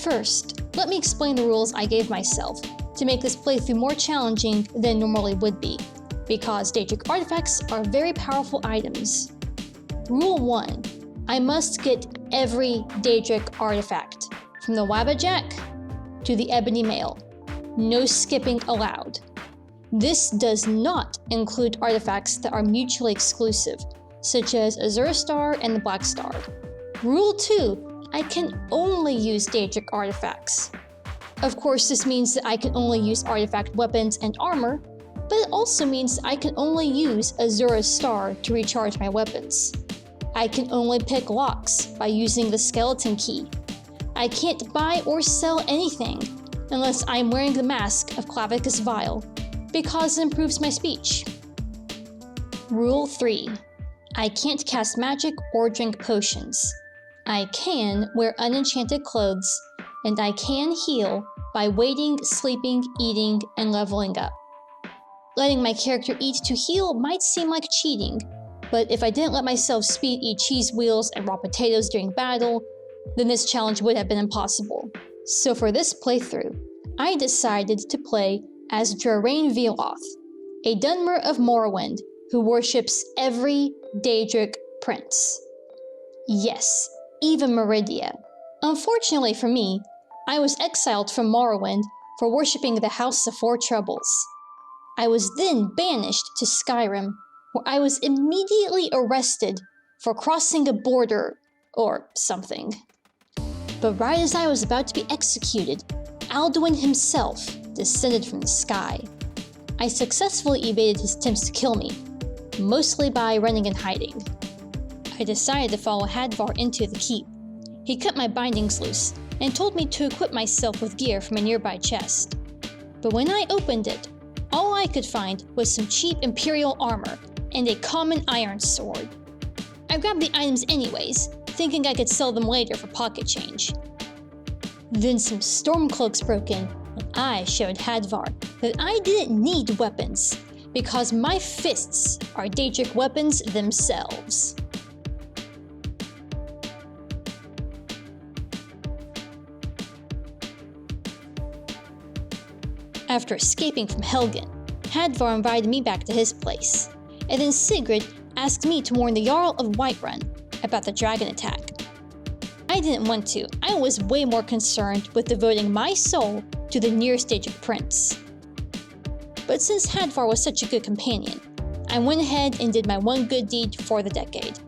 First, let me explain the rules I gave myself to make this playthrough more challenging than normally would be, because Daedric artifacts are very powerful items. Rule 1. I must get every Daedric artifact, from the Wabbajack to the Ebony Mail. No skipping allowed. This does not include artifacts that are mutually exclusive, such as Azura Star and the Black Star. Rule 2. I can only use Daedric artifacts. Of course, this means that I can only use artifact weapons and armor, but it also means I can only use Azura's Star to recharge my weapons. I can only pick locks by using the skeleton key. I can't buy or sell anything unless I'm wearing the Masque of Clavicus vial, because it improves my speech. Rule 3. I can't cast magic or drink potions. I can wear unenchanted clothes, and I can heal by waiting, sleeping, eating, and leveling up. Letting my character eat to heal might seem like cheating, but if I didn't let myself speed eat cheese wheels and raw potatoes during battle, then this challenge would have been impossible. So for this playthrough, I decided to play as Sheogorath, a Dunmer of Morrowind who worships every Daedric prince. Yes, even Meridia. Unfortunately for me, I was exiled from Morrowind for worshipping the House of Four Troubles. I was then banished to Skyrim, where I was immediately arrested for crossing a border or something. But right as I was about to be executed, Alduin himself descended from the sky. I successfully evaded his attempts to kill me, mostly by running and hiding. I decided to follow Hadvar into the keep. He cut my bindings loose and told me to equip myself with gear from a nearby chest. But when I opened it, all I could find was some cheap Imperial armor and a common iron sword. I grabbed the items anyways, thinking I could sell them later for pocket change. Then some stormcloaks broke in, and I showed Hadvar that I didn't need weapons, because my fists are Daedric weapons themselves. After escaping from Helgen, Hadvar invited me back to his place, and then Sigrid asked me to warn the Jarl of Whiterun about the dragon attack. I didn't want to. I was way more concerned with devoting my soul to the nearest Daedric prince. But since Hadvar was such a good companion, I went ahead and did my one good deed for the decade.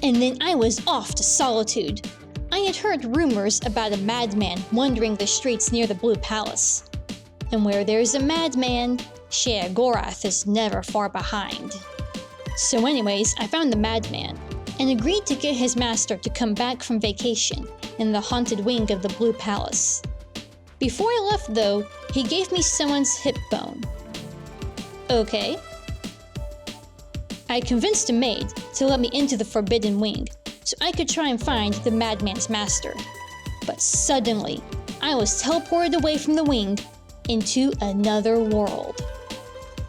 And then I was off to Solitude. I had heard rumors about a madman wandering the streets near the Blue Palace. And where there's a madman, Sheogorath is never far behind. So anyways, I found the madman, and agreed to get his master to come back from vacation in the haunted wing of the Blue Palace. Before I left though, he gave me someone's hip bone. Okay. I convinced a maid to let me into the forbidden wing, so I could try and find the madman's master. But suddenly, I was teleported away from the wing into another world.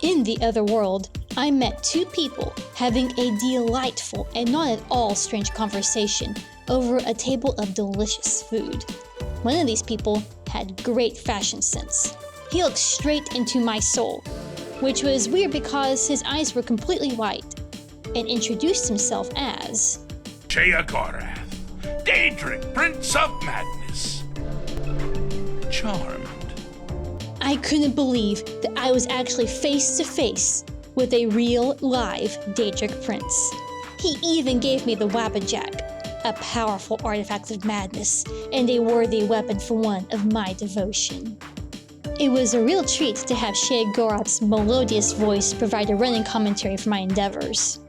In the other world, I met two people having a delightful and not at all strange conversation over a table of delicious food. One of these people had great fashion sense. He looked straight into my soul, which was weird because his eyes were completely white, and introduced himself as Sheogorath, Daedric Prince of Madness. Charmed. I couldn't believe that I was actually face to face with a real, live Daedric prince. He even gave me the Wabbajack, a powerful artifact of madness and a worthy weapon for one of my devotion. It was a real treat to have Sheogorath's melodious voice provide a running commentary for my endeavors.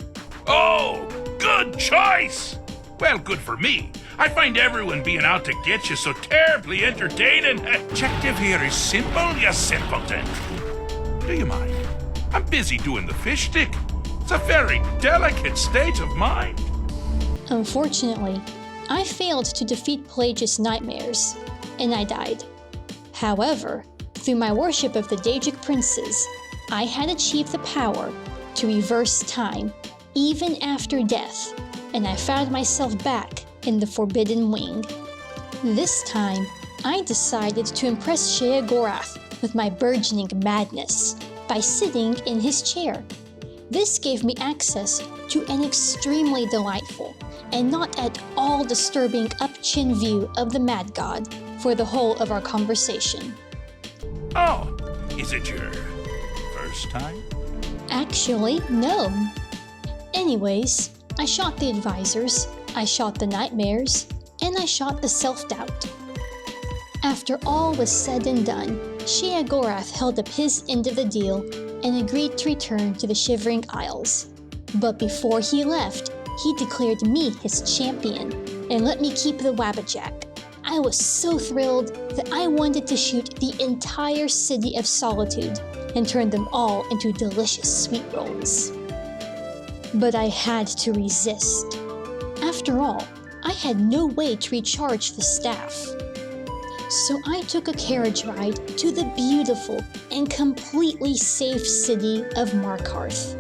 Oh, good choice! Well, good for me. I find everyone being out to get you so terribly entertaining. Objective here is simple, you simpleton. Do you mind? I'm busy doing the fish stick. It's a very delicate state of mind. Unfortunately, I failed to defeat Pelagius' nightmares, and I died. However, through my worship of the Daedric princes, I had achieved the power to reverse time, even after death, and I found myself back in the Forbidden Wing. This time, I decided to impress Sheogorath with my burgeoning madness by sitting in his chair. This gave me access to an extremely delightful and not at all disturbing up-chin view of the Mad God for the whole of our conversation. Oh, is it your first time? Actually, no. Anyways, I shot the advisors, I shot the nightmares, and I shot the self-doubt. After all was said and done, Sheogorath held up his end of the deal and agreed to return to the Shivering Isles. But before he left, he declared me his champion and let me keep the Wabbajack. I was so thrilled that I wanted to shoot the entire city of Solitude and turn them all into delicious sweet rolls. But I had to resist. After all, I had no way to recharge the staff. So I took a carriage ride to the beautiful and completely safe city of Malacath.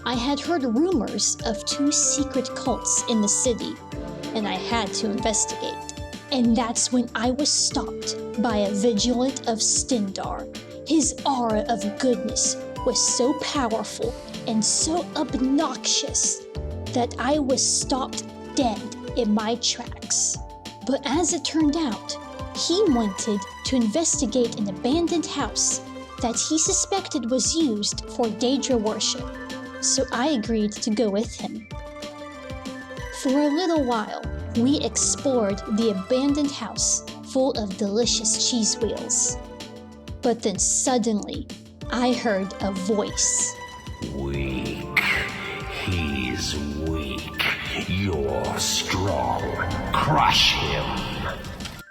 I had heard rumors of 2 secret cults in the city, and I had to investigate. And that's when I was stopped by a vigilant of Stindar. His aura of goodness was so powerful and so obnoxious that I was stopped dead in my tracks. But as it turned out, he wanted to investigate an abandoned house that he suspected was used for Daedra worship, so I agreed to go with him. For a little while, we explored the abandoned house full of delicious cheese wheels. But then suddenly, I heard a voice. Weak. He's weak. You're strong. Crush him.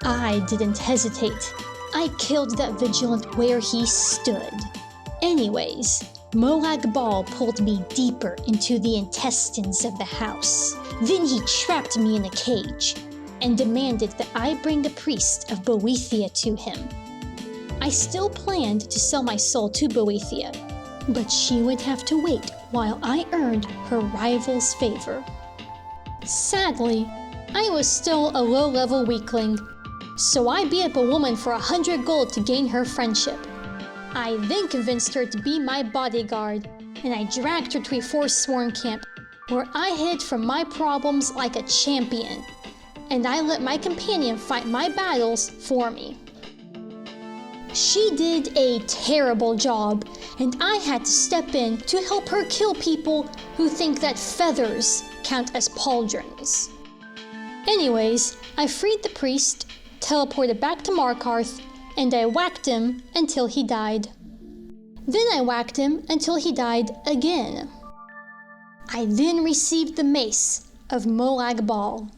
I didn't hesitate. I killed that vigilant where he stood. Anyways, Molag Bal pulled me deeper into the intestines of the house. Then he trapped me in a cage and demanded that I bring the priest of Boethia to him. I still planned to sell my soul to Boethia, but she would have to wait while I earned her rival's favor. Sadly, I was still a low-level weakling, so I beat up a woman for 100 gold to gain her friendship. I then convinced her to be my bodyguard, and I dragged her to a Forsworn camp, where I hid from my problems like a champion, and I let my companion fight my battles for me. She did a terrible job, and I had to step in to help her kill people who think that feathers count as pauldrons. Anyways, I freed the priest, teleported back to Malacath, and I whacked him until he died. Then I whacked him until he died again. I then received the Mace of Molag Bal.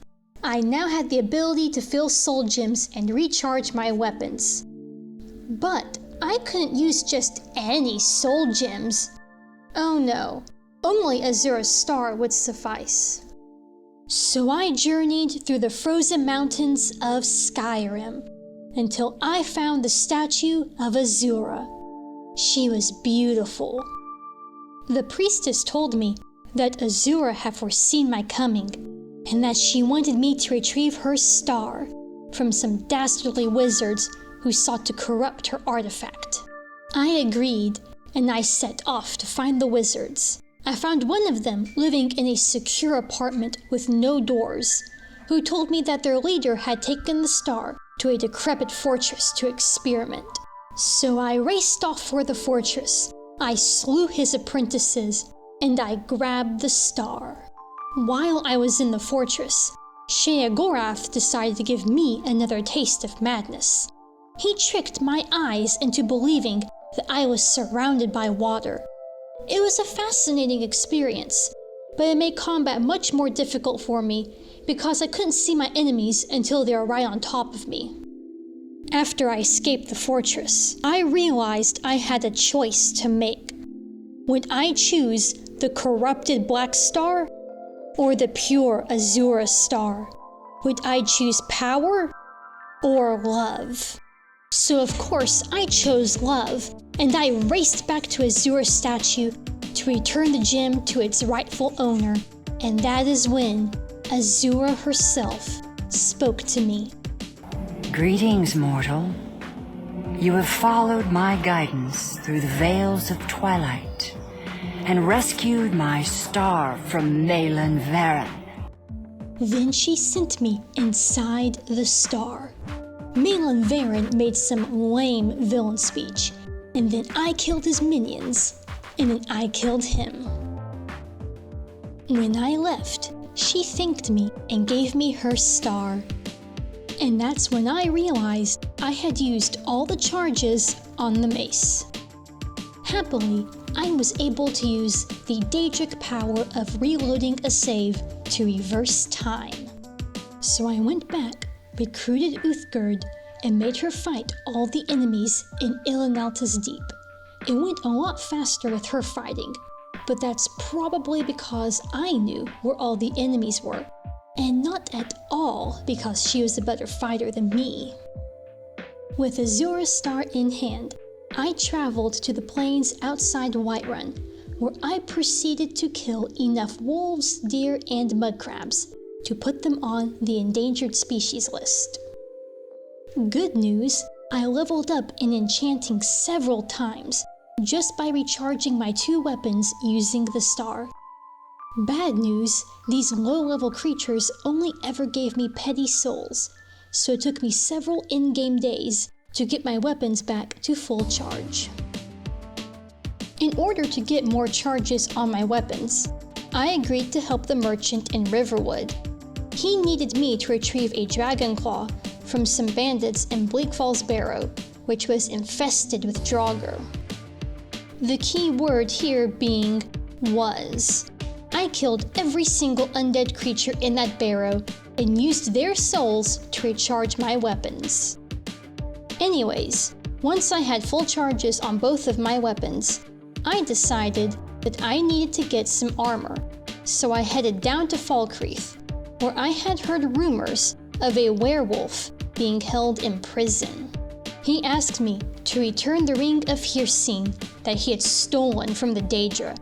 I now had the ability to fill soul gems and recharge my weapons. But I couldn't use just any soul gems. Oh no, only Azura's star would suffice. So I journeyed through the frozen mountains of Skyrim until I found the statue of Azura. She was beautiful. The priestess told me that Azura had foreseen my coming and that she wanted me to retrieve her star from some dastardly wizards who sought to corrupt her artifact. I agreed, and I set off to find the wizards. I found one of them living in a secure apartment with no doors, who told me that their leader had taken the star to a decrepit fortress to experiment. So I raced off for the fortress. I slew his apprentices, and I grabbed the star. While I was in the fortress, Sheogorath decided to give me another taste of madness. He tricked my eyes into believing that I was surrounded by water. It was a fascinating experience, but it made combat much more difficult for me because I couldn't see my enemies until they were right on top of me. After I escaped the fortress, I realized I had a choice to make. Would I choose the corrupted Black Star or the pure Azura Star? Would I choose power or love? So of course I chose love, and I raced back to Azura's statue to return the gem to its rightful owner, and that is when Azura herself spoke to me. Greetings, mortal. You have followed my guidance through the veils of twilight and rescued my star from Malin Varen. Then she sent me inside the star. Malin Varen made some lame villain speech, and then I killed his minions, and then I killed him. When I left, she thanked me and gave me her star. And that's when I realized I had used all the charges on the mace. Happily, I was able to use the Daedric power of reloading a save to reverse time. So I went back, recruited Uthgerd, and made her fight all the enemies in Ilinalta's Deep. It went a lot faster with her fighting, but that's probably because I knew where all the enemies were, and not at all because she was a better fighter than me. With Azura's star in hand, I traveled to the plains outside Whiterun, where I proceeded to kill enough wolves, deer, and mud crabs to put them on the endangered species list. Good news, I leveled up in enchanting several times just by recharging my 2 weapons using the star. Bad news, these low-level creatures only ever gave me petty souls, so it took me several in-game days to get my weapons back to full charge. In order to get more charges on my weapons, I agreed to help the merchant in Riverwood. He needed me to retrieve a dragon claw from some bandits in Bleak Falls Barrow, which was infested with Draugr. The key word here being was. I killed every single undead creature in that barrow and used their souls to recharge my weapons. Anyways, once I had full charges on both of my weapons, I decided that I needed to get some armor, so I headed down to Falkreath, where I had heard rumors of a werewolf being held in prison. He asked me to return the ring of Hircine that he had stolen from the Daedra.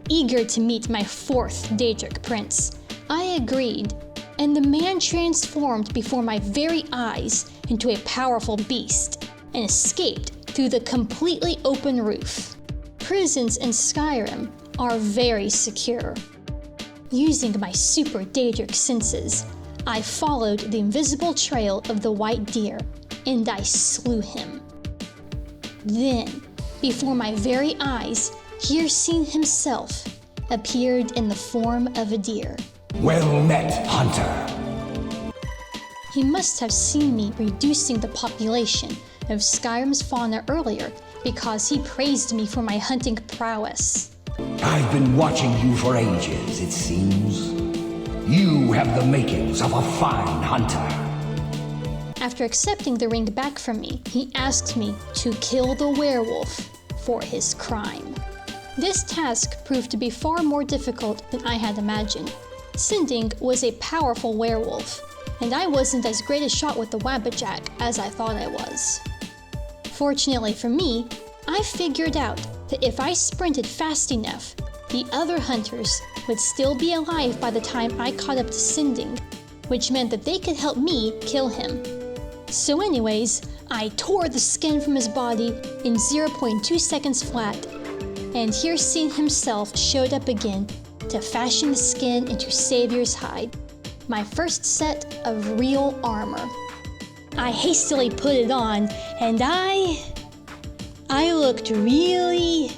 Eager to meet my 4th Daedric prince, I agreed, and the man transformed before my very eyes into a powerful beast and escaped through the completely open roof. Prisons in Skyrim are very secure. Using my super Daedric senses, I followed the invisible trail of the white deer, and I slew him. Then, before my very eyes, Hircine himself appeared in the form of a deer. Well met, hunter. He must have seen me reducing the population of Skyrim's fauna earlier because he praised me for my hunting prowess. I've been watching you for ages, it seems. You have the makings of a fine hunter. After accepting the ring back from me, he asked me to kill the werewolf for his crime. This task proved to be far more difficult than I had imagined. Sinding was a powerful werewolf, and I wasn't as great a shot with the Wabbajack as I thought I was. Fortunately for me, I figured out that if I sprinted fast enough, the other hunters would still be alive by the time I caught up to Sinding, which meant that they could help me kill him. So anyways, I tore the skin from his body in 0.2 seconds flat, and Hircine himself showed up again to fashion the skin into Savior's hide, my first set of real armor. I hastily put it on, and I looked really...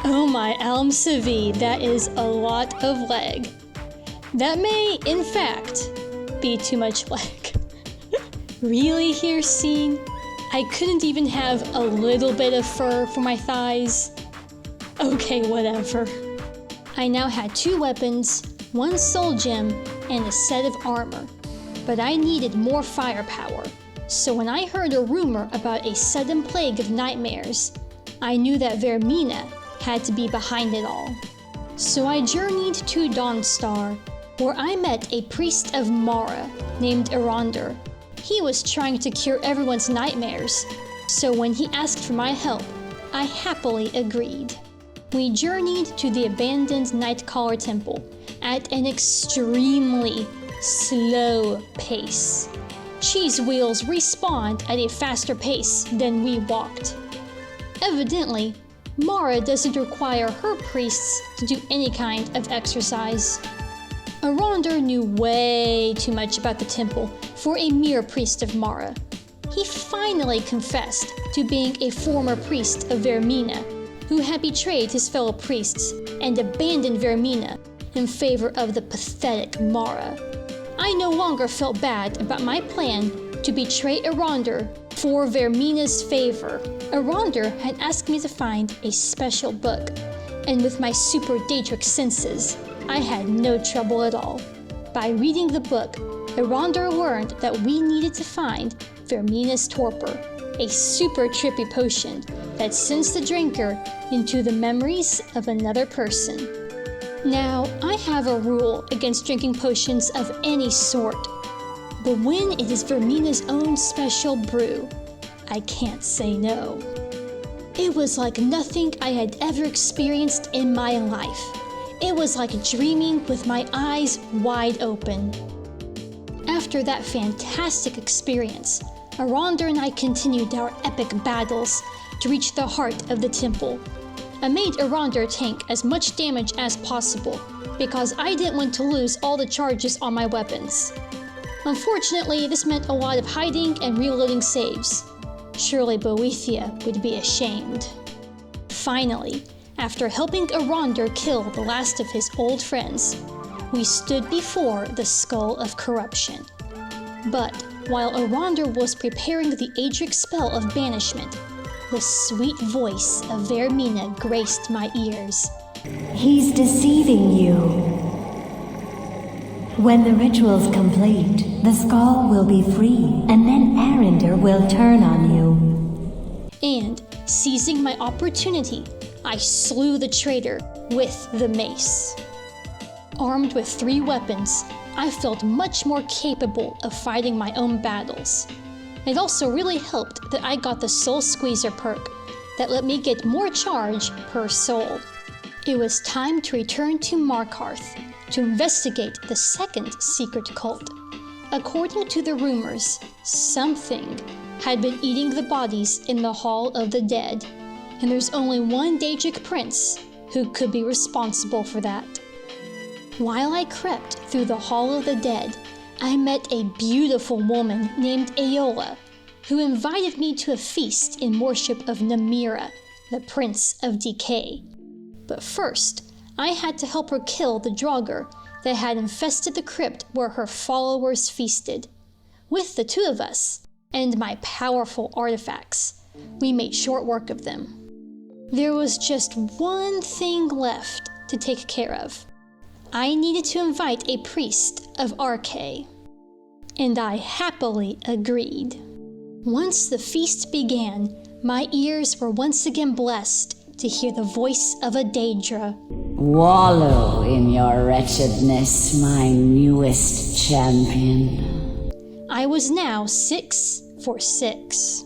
Oh my Almsavi, that is a lot of leg. That may, in fact, be too much leg. Really, Hircine? I couldn't even have a little bit of fur for my thighs? Okay, whatever. I now had 2 weapons, 1 soul gem, and a set of armor, but I needed more firepower. So when I heard a rumor about a sudden plague of nightmares, I knew that Vaermina had to be behind it all. So I journeyed to Dawnstar, where I met a priest of Mara named Eronder. He was trying to cure everyone's nightmares, so when he asked for my help, I happily agreed. We journeyed to the abandoned Nightcaller Temple at an extremely slow pace. Cheese wheels respawned at a faster pace than we walked. Evidently, Mara doesn't require her priests to do any kind of exercise. Aronder knew way too much about the temple for a mere priest of Mara. He finally confessed to being a former priest of Vaermina, who had betrayed his fellow priests and abandoned Vaermina in favor of the pathetic Mara. I no longer felt bad about my plan to betray Aronder for Vaermina's favor. Aronder had asked me to find a special book, and with my super Daedric senses, I had no trouble at all. By reading the book, Aronder learned that we needed to find Vaermina's Torpor, a super trippy potion that sends the drinker into the memories of another person. Now, I have a rule against drinking potions of any sort, but when it is Vaermina's own special brew, I can't say no. It was like nothing I had ever experienced in my life. It was like dreaming with my eyes wide open. After that fantastic experience, Aronder and I continued our epic battles to reach the heart of the temple. I made Aronder tank as much damage as possible because I didn't want to lose all the charges on my weapons. Unfortunately, this meant a lot of hiding and reloading saves. Surely Boethia would be ashamed. Finally, after helping Aronder kill the last of his old friends, we stood before the Skull of Corruption. But while Aronder was preparing the Daedric spell of banishment, the sweet voice of Vaermina graced my ears. He's deceiving you. When the ritual's complete, the skull will be free, and then Arender will turn on you. And, seizing my opportunity, I slew the traitor with the mace. Armed with 3 weapons, I felt much more capable of fighting my own battles. It also really helped that I got the Soul Squeezer perk that let me get more charge per soul. It was time to return to Markarth to investigate the second secret cult. According to the rumors, something had been eating the bodies in the Hall of the Dead, and there's only one Daedric prince who could be responsible for that. While I crept through the Hall of the Dead, I met a beautiful woman named Aola, who invited me to a feast in worship of Namira, the Prince of Decay. But first, I had to help her kill the Draugr that had infested the crypt where her followers feasted. With the 2 of us, and my powerful artifacts, we made short work of them. There was just one thing left to take care of. I needed to invite a priest of Arkay. And I happily agreed. Once the feast began, my ears were once again blessed to hear the voice of a Daedra. Wallow in your wretchedness, my newest champion. I was now 6 for 6.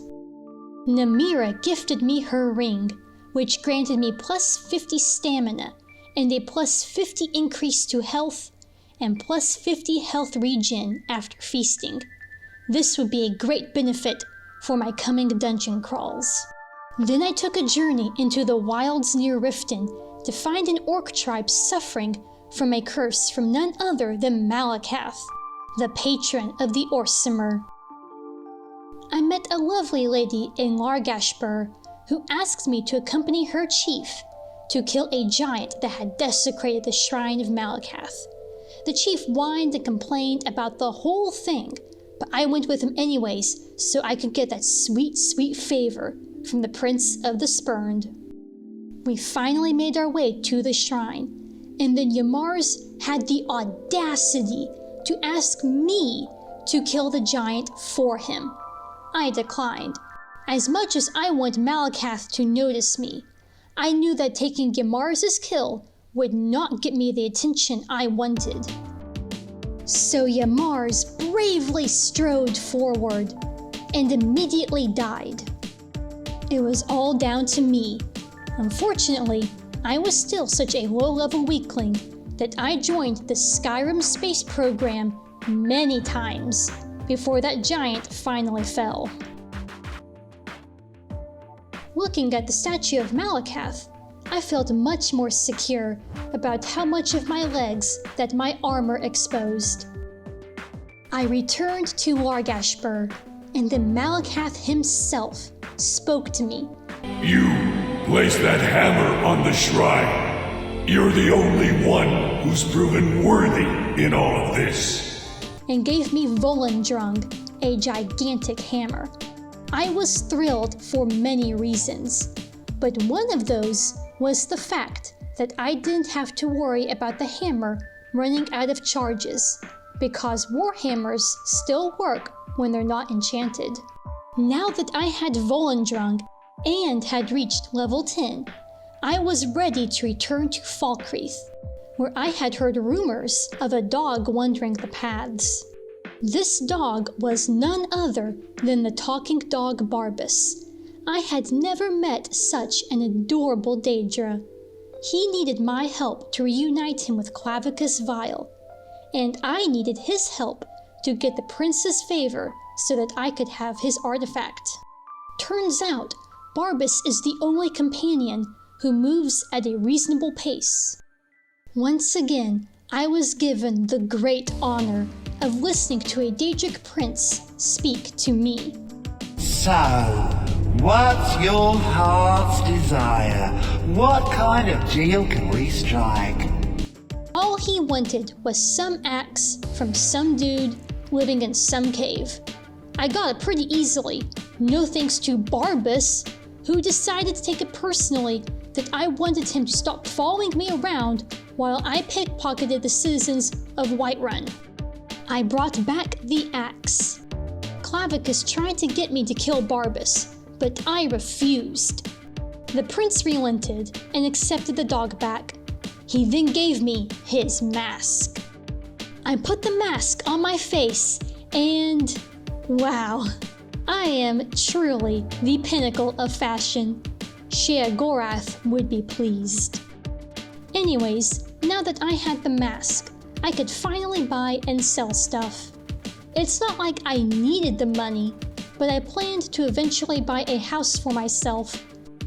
Namira gifted me her ring, which granted me plus 50 stamina and a plus 50 increase to health and plus 50 health regen after feasting. This would be a great benefit for my coming dungeon crawls. Then I took a journey into the wilds near Riften to find an orc tribe suffering from a curse from none other than Malacath, the patron of the Orsimer. I met a lovely lady in Largashbur who asked me to accompany her chief to kill a giant that had desecrated the shrine of Malacath. The chief whined and complained about the whole thing, but I went with him anyways so I could get that sweet, sweet favor from the Prince of the Spurned. We finally made our way to the shrine, and then Ymars had the audacity to ask me to kill the giant for him. I declined. As much as I want Malacath to notice me, I knew that taking Ymars' kill would not get me the attention I wanted. So Ymars bravely strode forward and immediately died. It was all down to me. Unfortunately, I was still such a low-level weakling that I joined the Skyrim space program many times before that giant finally fell. Looking at the statue of Malacath, I felt much more secure about how much of my legs that my armor exposed. I returned to Largashbur, and then Malacath himself spoke to me. You place that hammer on the shrine. You're the only one who's proven worthy in all of this. And gave me Volendrung, a gigantic hammer. I was thrilled for many reasons, but one of those was the fact that I didn't have to worry about the hammer running out of charges, because warhammers still work when they're not enchanted. Now that I had Volendrung and had reached level 10, I was ready to return to Falkreath, where I had heard rumors of a dog wandering the paths. This dog was none other than the talking dog Barbas. I had never met such an adorable Daedra. He needed my help to reunite him with Clavicus Vile, and I needed his help to get the prince's favor so that I could have his artifact. Turns out, Barbas is the only companion who moves at a reasonable pace. Once again, I was given the great honor of listening to a Daedric prince speak to me. So, what's your heart's desire? What kind of deal can we strike? All he wanted was some axe from some dude living in some cave. I got it pretty easily, no thanks to Barbas, who decided to take it personally that I wanted him to stop following me around while I pickpocketed the citizens of Whiterun. I brought back the axe. Clavicus tried to get me to kill Barbas, but I refused. The prince relented and accepted the dog back. He then gave me his mask. I put the mask on my face and wow, I am truly the pinnacle of fashion. Sheogorath would be pleased. Anyways, now that I had the mask, I could finally buy and sell stuff. It's not like I needed the money, but I planned to eventually buy a house for myself,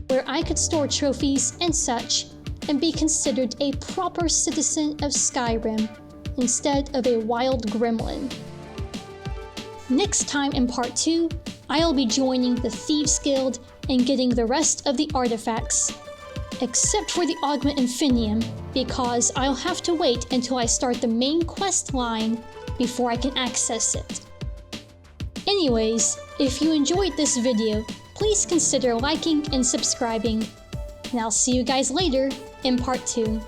where I could store trophies and such, and be considered a proper citizen of Skyrim, instead of a wild gremlin. Next time in part 2, I'll be joining the Thieves Guild and getting the rest of the artifacts, except for the Augment Infinium, because I'll have to wait until I start the main quest line before I can access it. Anyways, if you enjoyed this video, please consider liking and subscribing, and I'll see you guys later in part 2.